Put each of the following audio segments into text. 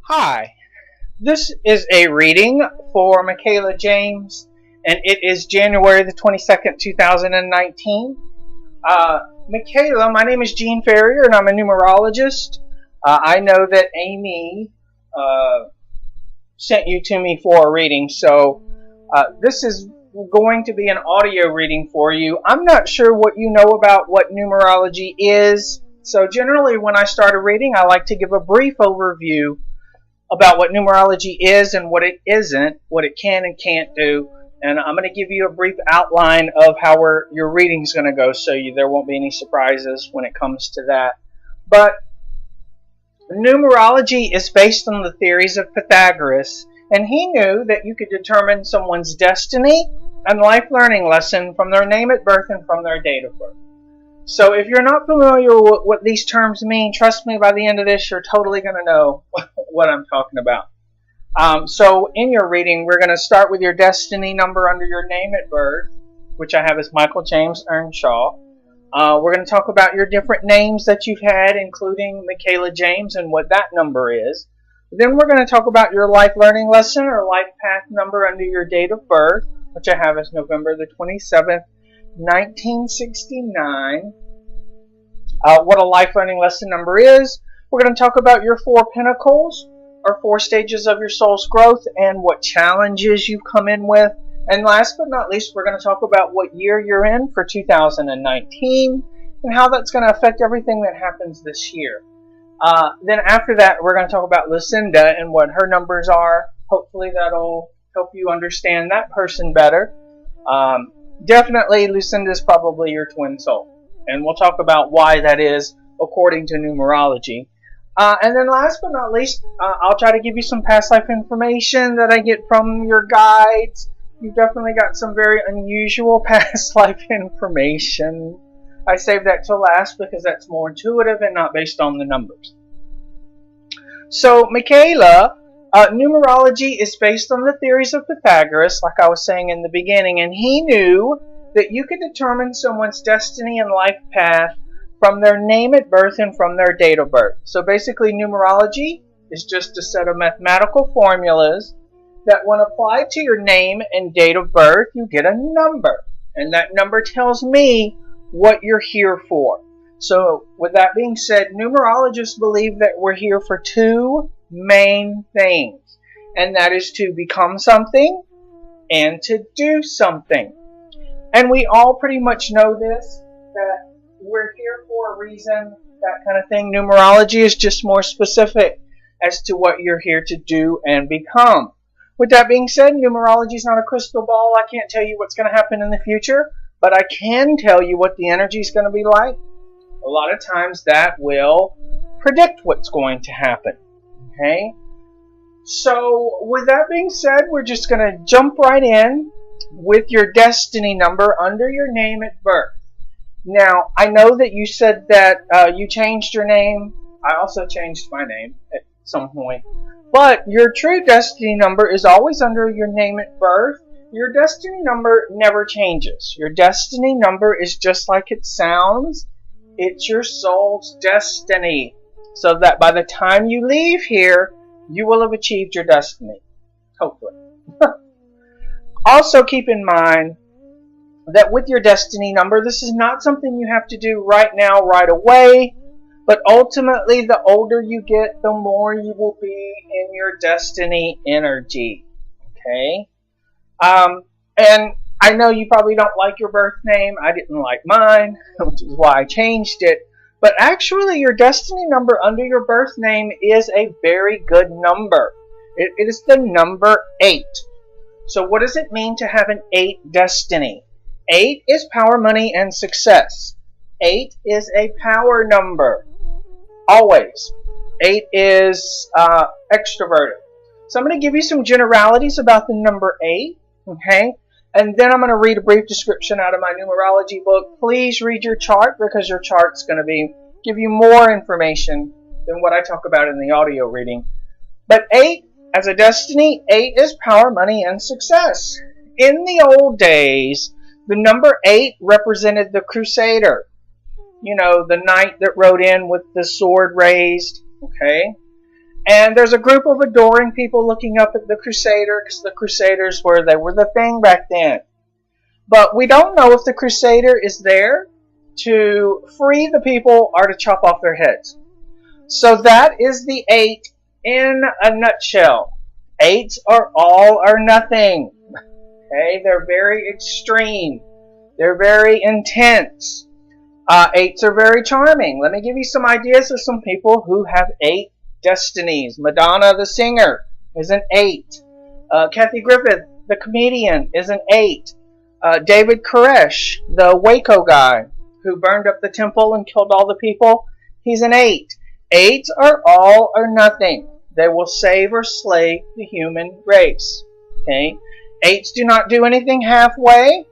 Hi, this is a reading for Michaela James, and it is January the 22nd, 2019. Michaela, my name is Gene Ferrier, and I'm a numerologist. I know that Amy sent you to me for a reading, so this is going to be an audio reading for you. I'm not sure what you know about what numerology is, so generally when I start a reading, I like to give a brief overview about what numerology is and what it isn't, what it can and can't do, and I'm going to give you a brief outline of how your reading's going to go, so there won't be any surprises when it comes to that. But numerology is based on the theories of Pythagoras, and he knew that you could determine someone's destiny and life learning lesson from their name at birth and from their date of birth. So if you're not familiar with what these terms mean, trust me, by the end of this, you're totally going to know what I'm talking about. So in your reading, we're going to start with your destiny number under your name at birth, which I have as Michael James Earnshaw. We're going to talk about your different names that you've had, including Michaela James and what that number is. Then we're going to talk about your life learning lesson or life path number under your date of birth, which I have as November the 27th, 1969. What a life learning lesson number is. We're going to talk about your 4 pinnacles, or 4 stages of your soul's growth, and what challenges you've come in with. And last but not least, we're going to talk about what year you're in for 2019 and how that's going to affect everything that happens this year. Then after that, we're going to talk about Lucinda and what her numbers are. Hopefully that'll help you understand that person better. Definitely, Lucinda is probably your twin soul. And we'll talk about why that is according to numerology. And then last but not least, I'll try to give you some past life information that I get from your guides. You've definitely got some very unusual past life information. I saved that till last because that's more intuitive and not based on the numbers. So, Michaela, numerology is based on the theories of Pythagoras, like I was saying in the beginning, and he knew that you could determine someone's destiny and life path from their name at birth and from their date of birth. So basically, numerology is just a set of mathematical formulas that when applied to your name and date of birth, you get a number. And that number tells me what you're here for. So with that being said, numerologists believe that we're here for 2 main things. And that is to become something and to do something. And we all pretty much know this, that we're here for a reason, that kind of thing. Numerology is just more specific as to what you're here to do and become. With that being said, numerology is not a crystal ball. I can't tell you what's going to happen in the future, but I can tell you what the energy is going to be like. A lot of times that will predict what's going to happen. Okay? So with that being said, we're just going to jump right in with your destiny number under your name at birth. Now, I know that you said that you changed your name. I also changed my name at some point. But your true destiny number is always under your name at birth. Your destiny number never changes. Your destiny number is just like it sounds. It's your soul's destiny. So that by the time you leave here, you will have achieved your destiny. Hopefully. Also keep in mind that with your destiny number, this is not something you have to do right now, right away. But ultimately, the older you get, the more you will be in your destiny energy. Okay? And I know you probably don't like your birth name. I didn't like mine, which is why I changed it. But actually, your destiny number under your birth name is a very good number. It is the number 8. So what does it mean to have an 8 destiny? 8 is power, money, and success. 8 is a power number. Always. 8 is extroverted. So I'm going to give you some generalities about the number 8. Okay? And then I'm going to read a brief description out of my numerology book. Please read your chart because your chart's going to give you more information than what I talk about in the audio reading. But 8, as a destiny, 8 is power, money, and success. In the old days, the number 8 represented the crusader. You know, the knight that rode in with the sword raised. Okay? And there's a group of adoring people looking up at the Crusader, because the Crusaders were the thing back then. But we don't know if the Crusader is there to free the people or to chop off their heads. So that is the 8 in a nutshell. 8s are all or nothing. Okay, they're very extreme. They're very intense. 8s are very charming. Let me give you some ideas of some people who have 8 destinies. Madonna the singer is an 8. Kathy Griffith, the comedian, is an 8. David Koresh, the Waco guy who burned up the temple and killed all the people, he's an 8. 8s are all or nothing. They will save or slay the human race. Okay? 8s do not do anything halfway.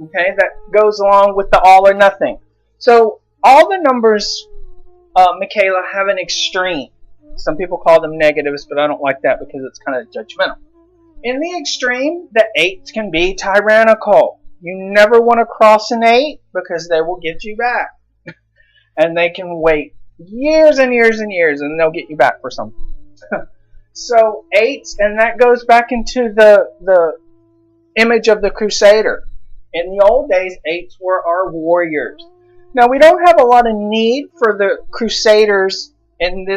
Okay? That goes along with the all or nothing. So all the numbers, Michaela, have an extreme. Some people call them negatives, but I don't like that because it's kind of judgmental. In the extreme, the 8s can be tyrannical. You never want to cross an 8 because they will get you back. And they can wait years and years and years and they'll get you back for something. So 8s, and that goes back into the image of the Crusader. In the old days, 8s were our warriors. Now, we don't have a lot of need for the Crusaders in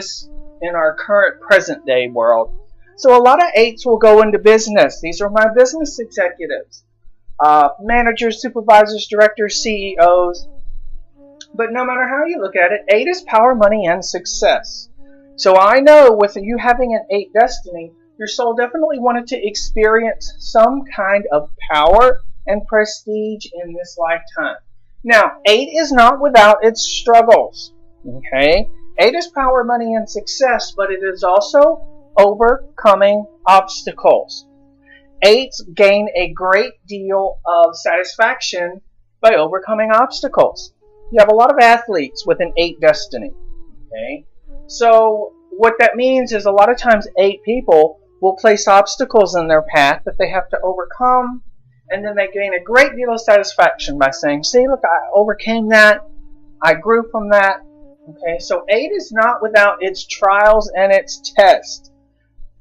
our current present day world. So a lot of 8s will go into business. These are my business executives. Managers, supervisors, directors, CEOs. But no matter how you look at it, 8 is power, money, and success. So I know with you having an 8 destiny, your soul definitely wanted to experience some kind of power and prestige in this lifetime. Now, 8 is not without its struggles. Okay? 8 is power, money, and success, but it is also overcoming obstacles. 8s gain a great deal of satisfaction by overcoming obstacles. You have a lot of athletes with an 8 destiny. Okay? So what that means is a lot of times 8 people will place obstacles in their path that they have to overcome, and then they gain a great deal of satisfaction by saying, see, look, I overcame that. I grew from that. Okay, so 8 is not without its trials and its tests.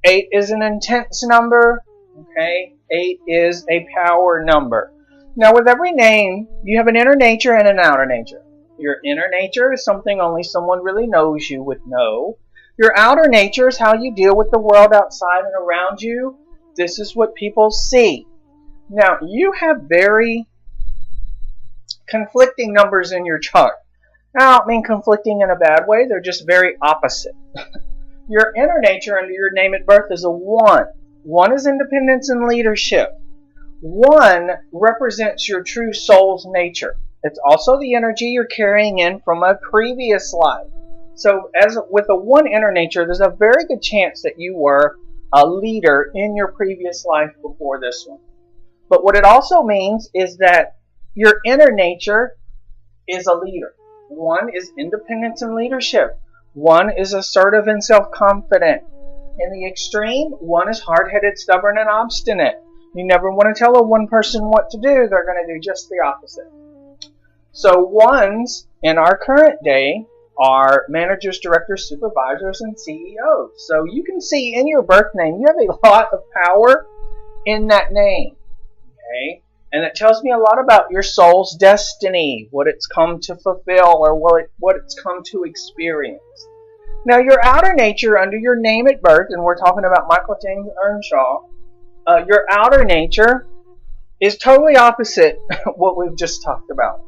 8 is an intense number. Okay, 8 is a power number. Now, with every name, you have an inner nature and an outer nature. Your inner nature is something only someone really knows you would know. Your outer nature is how you deal with the world outside and around you. This is what people see. Now, you have very conflicting numbers in your chart. Now, I don't mean conflicting in a bad way. They're just very opposite. Your inner nature under your name at birth is a 1. 1 is independence and leadership. 1 represents your true soul's nature. It's also the energy you're carrying in from a previous life. So as with a 1 inner nature, there's a very good chance that you were a leader in your previous life before this one. But what it also means is that your inner nature is a leader. 1 is independence and leadership. 1 is assertive and self-confident. In the extreme, 1 is hard-headed, stubborn, and obstinate. You never want to tell a 1 person what to do. They're going to do just the opposite. So 1s in our current day are managers, directors, supervisors, and CEOs. So you can see in your birth name, you have a lot of power in that name. Okay? And it tells me a lot about your soul's destiny, what it's come to fulfill, or what it's come to experience. Now, your outer nature under your name at birth, and we're talking about Michael James Earnshaw, your outer nature is totally opposite what we've just talked about.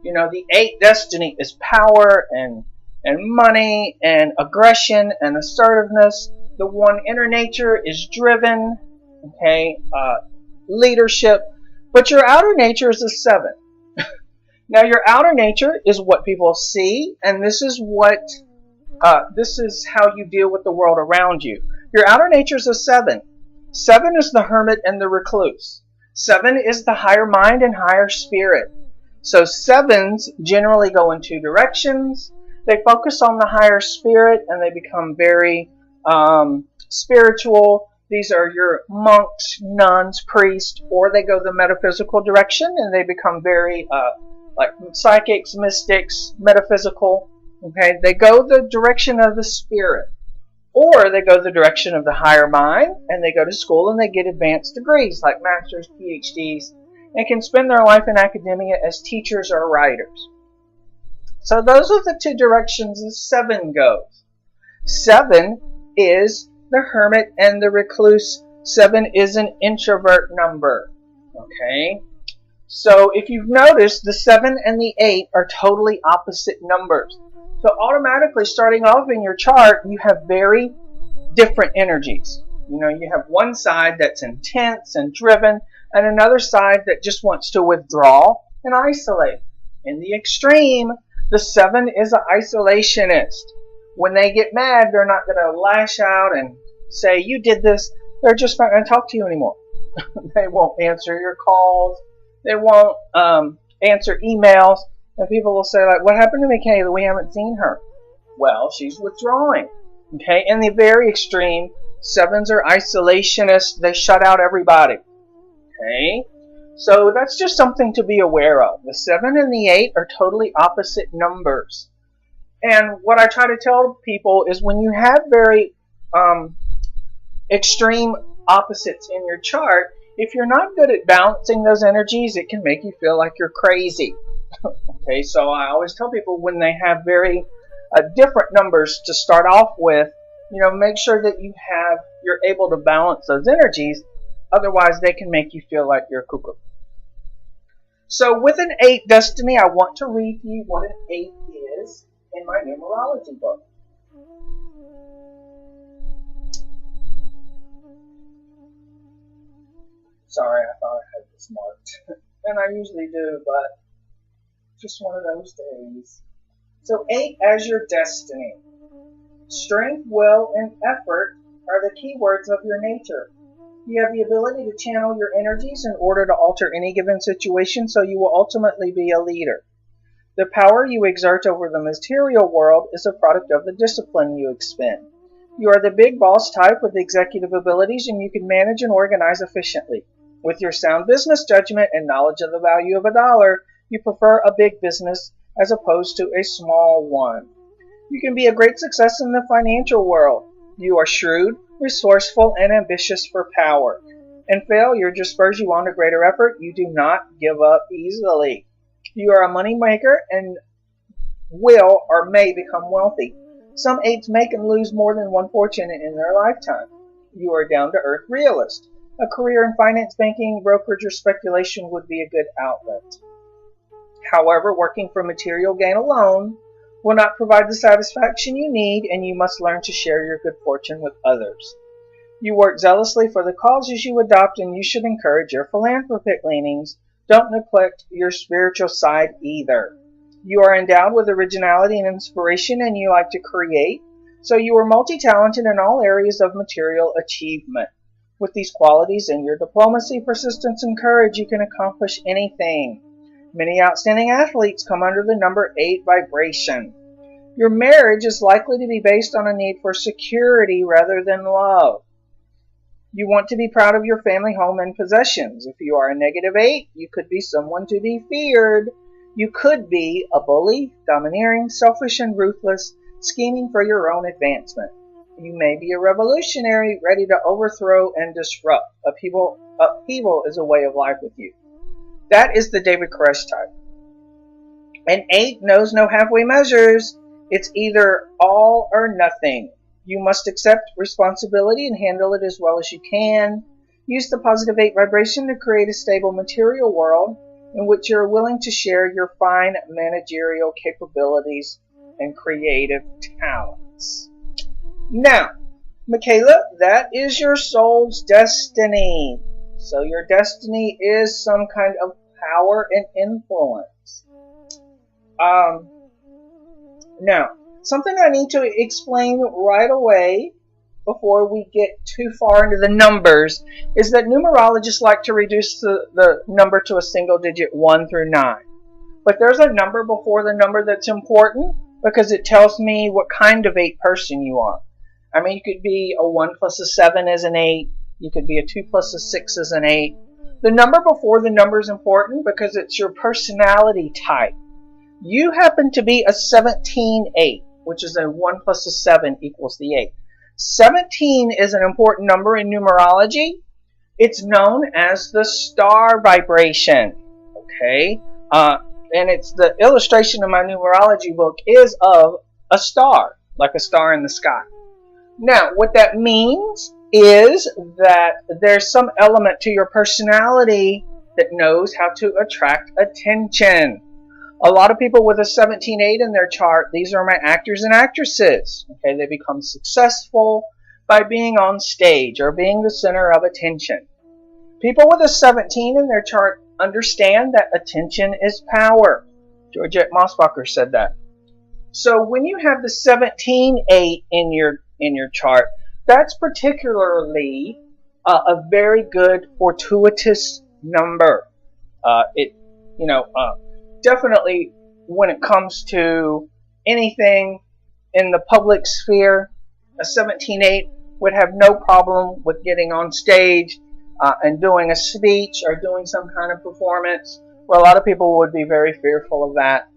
You know, the 8 destiny is power and money and aggression and assertiveness. The 1 inner nature is driven, okay, leadership. But your outer nature is a 7. Now, your outer nature is what people see, and this is how you deal with the world around you. Your outer nature is a 7. 7 is the hermit and the recluse. 7 is the higher mind and higher spirit. So 7s generally go in 2 directions. They focus on the higher spirit and they become very spiritual. These are your monks, nuns, priests, or they go the metaphysical direction and they become very like psychics, mystics, metaphysical. Okay, they go the direction of the spirit. Or they go the direction of the higher mind and they go to school and they get advanced degrees like masters, PhDs, and can spend their life in academia as teachers or writers. So those are the two directions the 7 goes. 7 is the hermit and the recluse. 7 is an introvert number. Okay? So if you've noticed, the 7 and the 8 are totally opposite numbers. So automatically starting off in your chart, you have very different energies. You have one side that's intense and driven, and another side that just wants to withdraw and isolate. In the extreme, the 7 is an isolationist. When they get mad, they're not going to lash out and say, you did this. They're just not going to talk to you anymore. They won't answer your calls. They won't answer emails. And people will say, like, what happened to Michaela? We haven't seen her. Well, she's withdrawing. Okay, in the very extreme, 7s are isolationists. They shut out everybody. Okay, so that's just something to be aware of. The 7 and the 8 are totally opposite numbers. And what I try to tell people is when you have very extreme opposites in your chart, if you're not good at balancing those energies, it can make you feel like you're crazy. Okay, so I always tell people when they have very different numbers to start off with, make sure that you're able to balance those energies. Otherwise, they can make you feel like you're cuckoo. So with an 8 destiny, I want to read you what an 8 is in my numerology book. Sorry, I thought I had this marked. And I usually do, but just one of those days. So 8 as your destiny. Strength, will, and effort are the key words of your nature. You have the ability to channel your energies in order to alter any given situation, so you will ultimately be a leader. The power you exert over the material world is a product of the discipline you expend. You are the big boss type with executive abilities, and you can manage and organize efficiently. With your sound business judgment and knowledge of the value of a dollar, you prefer a big business as opposed to a small one. You can be a great success in the financial world. You are shrewd, resourceful, and ambitious for power. And failure just spurs you on to greater effort. You do not give up easily. You are a money maker and will or may become wealthy. Some 8s make and lose more than one fortune in their lifetime. You are a down-to-earth realist. A career in finance, banking, brokerage, or speculation would be a good outlet. However, working for material gain alone will not provide the satisfaction you need, and you must learn to share your good fortune with others. You work zealously for the causes you adopt, and you should encourage your philanthropic leanings. Don't neglect your spiritual side either. You are endowed with originality and inspiration, and you like to create, so you are multi-talented in all areas of material achievement. With these qualities and your diplomacy, persistence, and courage, you can accomplish anything. Many outstanding athletes come under the number 8 vibration. Your marriage is likely to be based on a need for security rather than love. You want to be proud of your family, home, and possessions. If you are a negative 8, you could be someone to be feared. You could be a bully, domineering, selfish, and ruthless, scheming for your own advancement. You may be a revolutionary, ready to overthrow and disrupt. Upheaval is a way of life with you. That is the David Koresh type. An 8 knows no halfway measures. It's either all or nothing. You must accept responsibility and handle it as well as you can. Use the positive 8 vibration to create a stable material world in which you're willing to share your fine managerial capabilities and creative talents. Now, Michaela, that is your soul's destiny. So your destiny is some kind of power and influence. Now, something I need to explain right away before we get too far into the numbers is that numerologists like to reduce the number to a single digit 1 through 9. But there's a number before the number that's important because it tells me what kind of 8 person you are. I mean, you could be a 1 plus a 7 as an 8. You could be a 2 plus a 6 as an 8. The number before the number is important because it's your personality type. You happen to be a 17-8, which is a 1 plus a 7 equals the 8. 17 is an important number in numerology. It's known as the star vibration. Okay, and it's the illustration in my numerology book is of a star, like a star in the sky. Now, what that means is that there's some element to your personality that knows how to attract attention. A lot of people with a 17-8 in their chart, these are my actors and actresses. Okay, they become successful by being on stage or being the center of attention. People with a 17 in their chart understand that attention is power. Georgette Mossbacher said that. So when you have the 17-8 in your chart, that's particularly a very good fortuitous number. Definitely when it comes to anything in the public sphere, a 17-8 would have no problem with getting on stage and doing a speech or doing some kind of performance, where a lot of people would be very fearful of that.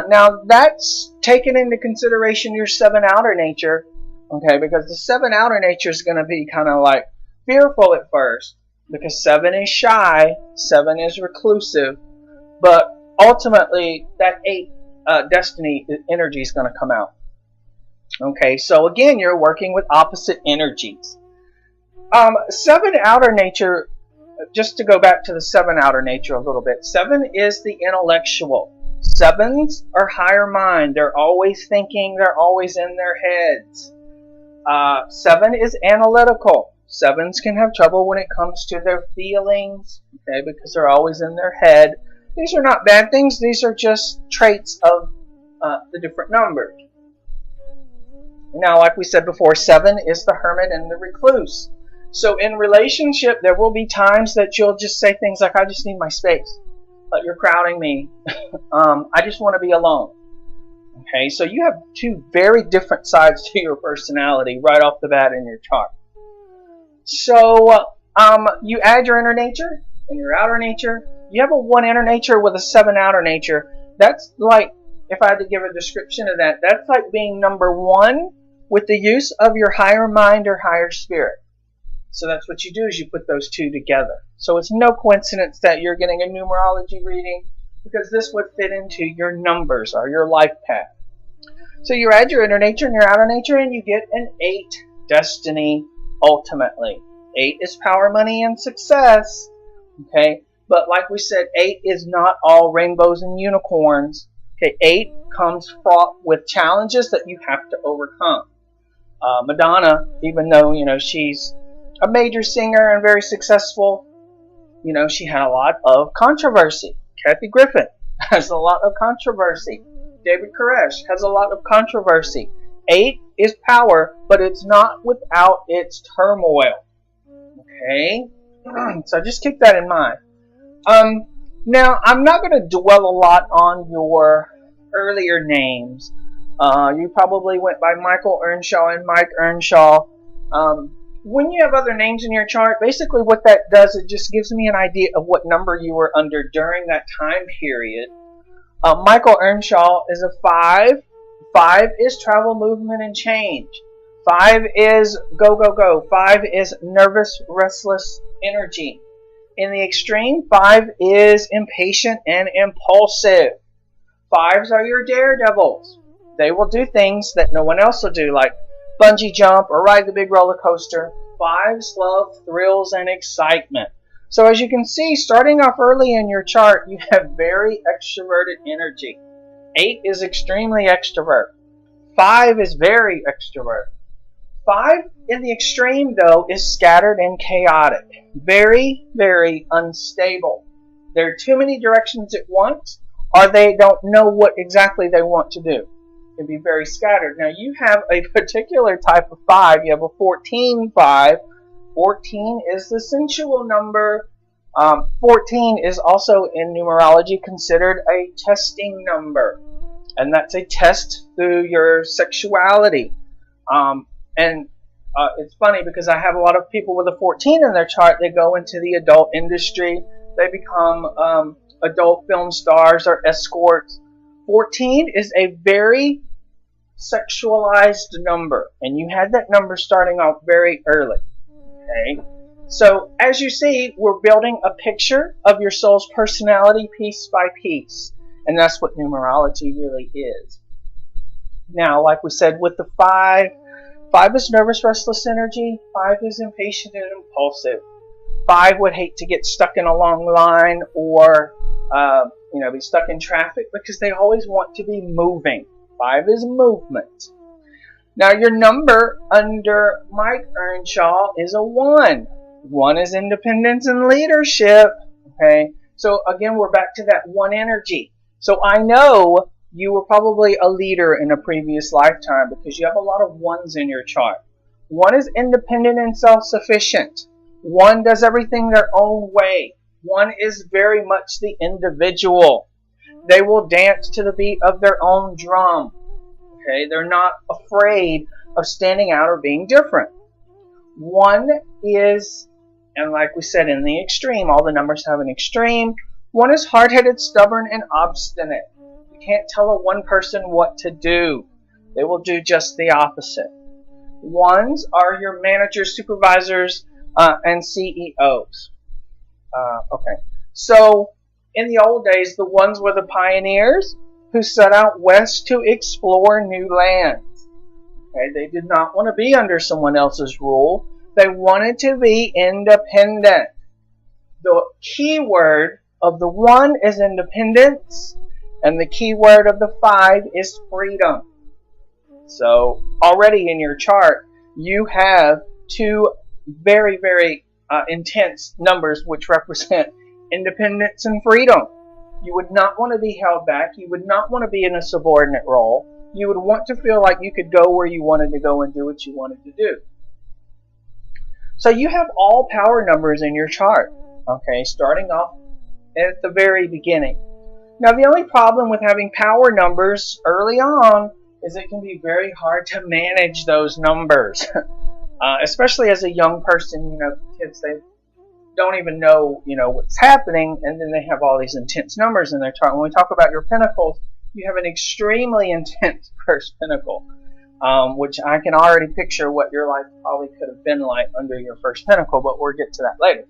Now that's taken into consideration your 7 outer nature, okay, because the 7 outer nature is going to be kind of like fearful at first, because 7 is shy, 7 is reclusive, but ultimately that 8 destiny energy is going to come out. Okay, so again, you're working with opposite energies. 7 outer nature, just to go back to the 7 outer nature a little bit, 7 is the intellectual. 7s are higher mind. They're always thinking. They're always in their heads. 7 is analytical. 7s can have trouble when it comes to their feelings, okay, because they're always in their head. These are not bad things. These are just traits of the different numbers. Now, like we said before, 7 is the hermit and the recluse. So in relationship, there will be times that you'll just say things like, I just need my space. You're crowding me. I just want to be alone. Okay, so you have 2 very different sides to your personality right off the bat in your chart. So you add your inner nature and your outer nature. You have a 1 inner nature with a 7 outer nature. That's like, if I had to give a description of that, that's like being number 1 with the use of your higher mind or higher spirit. So that's what you do, is you put those 2 together. So it's no coincidence that you're getting a numerology reading, because this would fit into your numbers or your life path. So you add your inner nature and your outer nature, and you get an 8 destiny ultimately. 8 is power, money, and success. Okay, but like we said, 8 is not all rainbows and unicorns. Okay, 8 comes fraught with challenges that you have to overcome. Madonna, even though she's a major singer and very successful, she had a lot of controversy. Kathy Griffin has a lot of controversy. David Koresh has a lot of controversy. 8 is power, but it's not without its turmoil. Okay, so just keep that in mind. Now, I'm not going to dwell a lot on your earlier names. You probably went by Michael Earnshaw and Mike Earnshaw. When you have other names in your chart, basically what that does, it just gives me an idea of what number you were under during that time period. Michael Earnshaw is a 5. 5 is travel, movement, and change. 5 is go, go, go. 5 is nervous, restless energy. In the extreme, 5 is impatient and impulsive. 5s are your daredevils. They will do things that no one else will do, like bungee jump or ride the big roller coaster. 5s love thrills and excitement. So as you can see, starting off early in your chart, you have very extroverted energy. 8 is extremely extrovert. 5 is very extrovert. 5 in the extreme, though, is scattered and chaotic. Very, very unstable. There are too many directions at once, or they don't know what exactly they want to do. Can be very scattered. Now, you have a particular type of 5. You have a 14-5. 14 is the sensual number. 14 is also in numerology considered a testing number, and that's a test through your sexuality. It's funny because I have a lot of people with a 14 in their chart. They go into the adult industry. They become adult film stars or escorts. 14 is a very sexualized number, and you had that number starting off very early. Okay? So as you see, we're building a picture of your soul's personality piece by piece, and that's what numerology really is. Now, like we said with the 5 is nervous, restless energy. 5 is impatient and impulsive. 5 would hate to get stuck in a long line or be stuck in traffic because they always want to be moving. 5 is movement. Now your number under Mike Earnshaw is a 1. 1 is independence and leadership. Okay, so again we're back to that 1 energy. So I know you were probably a leader in a previous lifetime because you have a lot of 1s in your chart. 1 is independent and self-sufficient. 1 does everything their own way. 1 is very much the individual. They will dance to the beat of their own drum. Okay, they're not afraid of standing out or being different. 1 is, and like we said, in the extreme, all the numbers have an extreme. 1 is hard-headed, stubborn, and obstinate. You can't tell a 1 person what to do. They will do just the opposite. 1s are your managers, supervisors, and CEOs. Okay, so in the old days, the 1s were the pioneers who set out west to explore new lands. Okay, they did not want to be under someone else's rule. They wanted to be independent. The key word of the 1 is independence, and the key word of the 5 is freedom. So already in your chart, you have 2 very, very intense numbers which represent independence and freedom. You would not want to be held back. You would not want to be in a subordinate role. You would want to feel like you could go where you wanted to go and do what you wanted to do. So you have all power numbers in your chart, okay, starting off at the very beginning. Now the only problem with having power numbers early on is it can be very hard to manage those numbers. Especially as a young person, kids, they don't even know, what's happening, and then they have all these intense numbers in their chart. When we talk about your pentacles, you have an extremely intense first pentacle, which I can already picture what your life probably could have been like under your first pentacle, but we'll get to that later.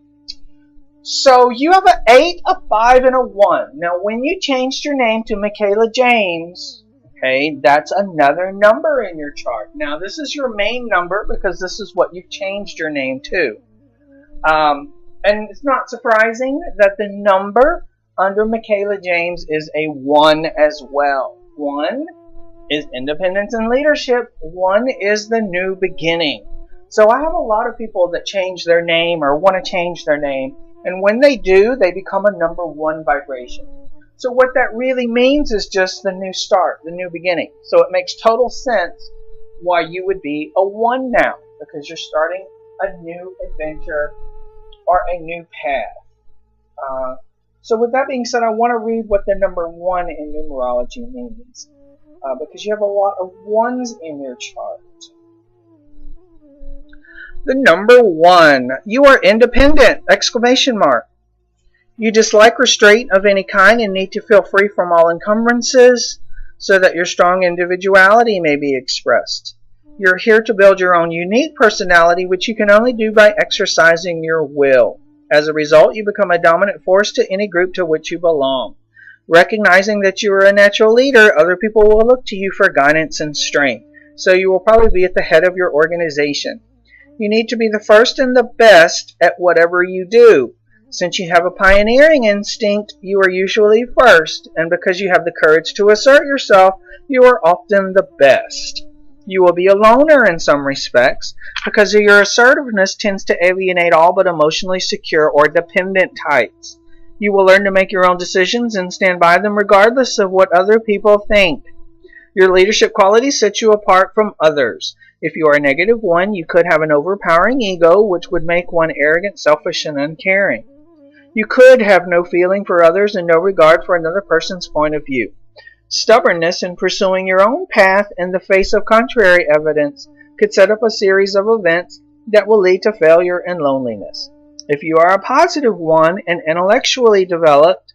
So you have an 8, a 5, and a 1. Now when you changed your name to Michaela James, okay, that's another number in your chart. Now this is your main number because this is what you've changed your name to. And it's not surprising that the number under Michaela James is a 1 as well. 1 is independence and leadership. 1 is the new beginning. So I have a lot of people that change their name or want to change their name. And when they do, they become a number 1 vibration. So what that really means is just the new start, the new beginning. So it makes total sense why you would be a 1 now, because you're starting a new adventure or a new path. So with that being said, I want to read what the number 1 in numerology means, because you have a lot of 1s in your chart. The number 1, you are independent! Exclamation mark. You dislike restraint of any kind and need to feel free from all encumbrances so that your strong individuality may be expressed. You're here to build your own unique personality, which you can only do by exercising your will. As a result, you become a dominant force to any group to which you belong. Recognizing that you are a natural leader, other people will look to you for guidance and strength, so you will probably be at the head of your organization. You need to be the first and the best at whatever you do. Since you have a pioneering instinct, you are usually first, and because you have the courage to assert yourself, you are often the best. You will be a loner in some respects, because your assertiveness tends to alienate all but emotionally secure or dependent types. You will learn to make your own decisions and stand by them regardless of what other people think. Your leadership qualities set you apart from others. If you are a -1, you could have an overpowering ego, which would make one arrogant, selfish, and uncaring. You could have no feeling for others and no regard for another person's point of view. Stubbornness in pursuing your own path in the face of contrary evidence could set up a series of events that will lead to failure and loneliness. If you are a +1 and intellectually developed,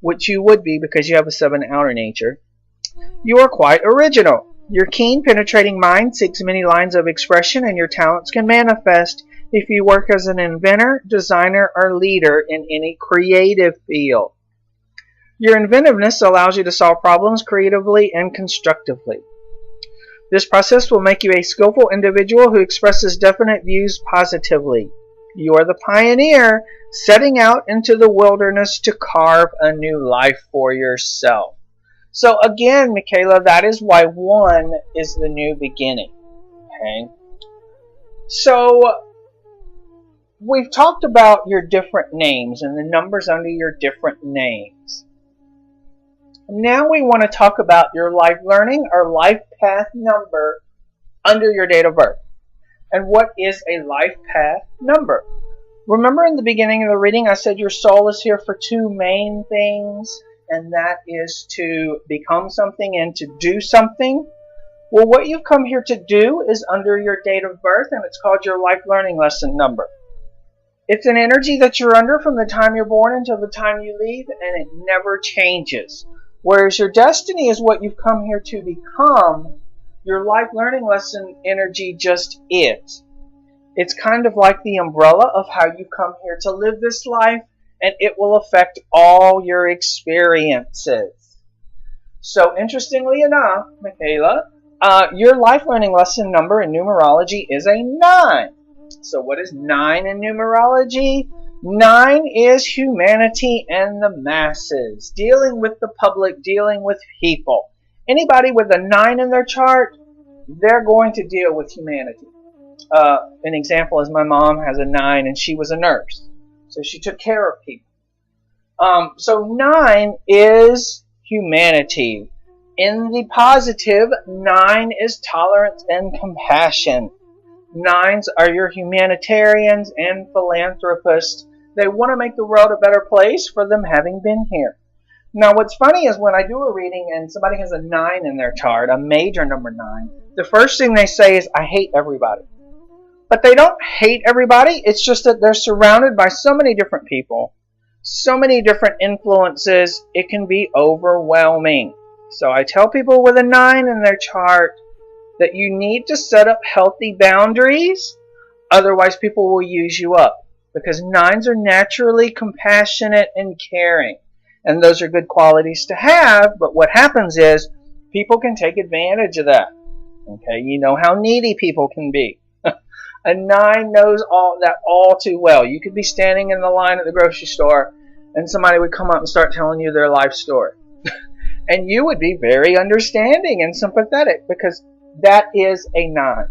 which you would be because you have a 7 outer nature, you are quite original. Your keen, penetrating mind seeks many lines of expression, and your talents can manifest if you work as an inventor, designer, or leader in any creative field. Your inventiveness allows you to solve problems creatively and constructively. This process will make you a skillful individual who expresses definite views positively. You are the pioneer setting out into the wilderness to carve a new life for yourself. So again, Michaela, that is why 1 is the new beginning. Okay? So we've talked about your different names and the numbers under your different names. Now we want to talk about your life learning or life path number under your date of birth. And what is a life path number? Remember in the beginning of the reading I said your soul is here for 2 main things, and that is to become something and to do something. Well, what you've come here to do is under your date of birth, and it's called your life learning lesson number. It's an energy that you're under from the time you're born until the time you leave, and it never changes. Whereas your destiny is what you've come here to become, your life learning lesson energy just is. It's kind of like the umbrella of how you come here to live this life, and it will affect all your experiences. So interestingly enough, Michaela, your life learning lesson number in numerology is a 9. So what is 9 in numerology? 9 is humanity and the masses, dealing with the public, dealing with people. Anybody with a 9 in their chart, they're going to deal with humanity. An example is my mom has a 9 and she was a nurse. So she took care of people. So 9 is humanity. In the positive, 9 is tolerance and compassion. 9s are your humanitarians and philanthropists. They want to make the world a better place for them having been here. Now what's funny is when I do a reading and somebody has a 9 in their chart, a major number 9, the first thing they say is, I hate everybody. But they don't hate everybody, it's just that they're surrounded by so many different people, so many different influences, it can be overwhelming. So I tell people with a 9 in their chart that you need to set up healthy boundaries, otherwise people will use you up. Because 9s are naturally compassionate and caring. And those are good qualities to have, but what happens is people can take advantage of that. Okay, you know how needy people can be. A 9 knows that all too well. You could be standing in the line at the grocery store and somebody would come up and start telling you their life story. And you would be very understanding and sympathetic because that is a 9.